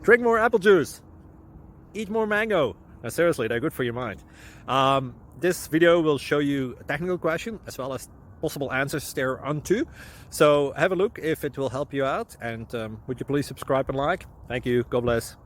Drink more apple juice. Eat more mango. No, seriously, they're good for your mind. This video will show you a technical question as well as possible answers thereunto. So have a look if it will help you out, and would you please subscribe and like? Thank you. God bless.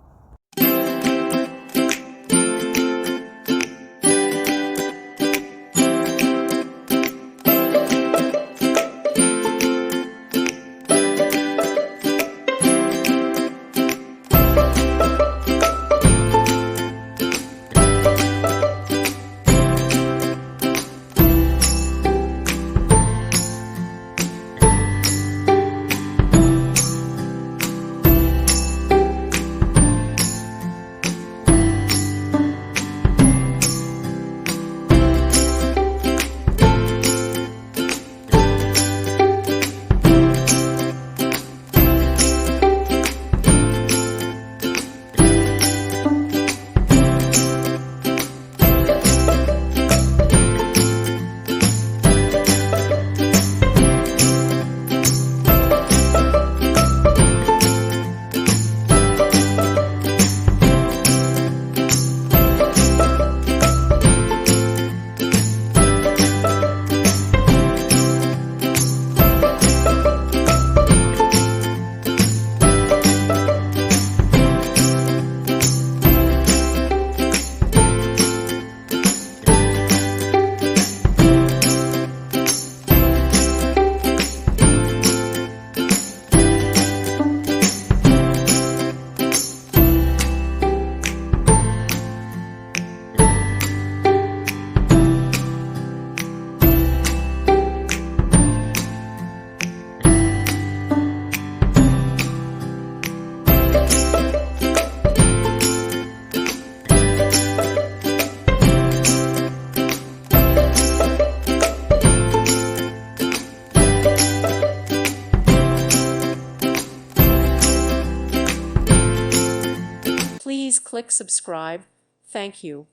Please click subscribe. Thank you.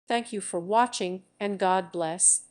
Thank you for watching, and God bless.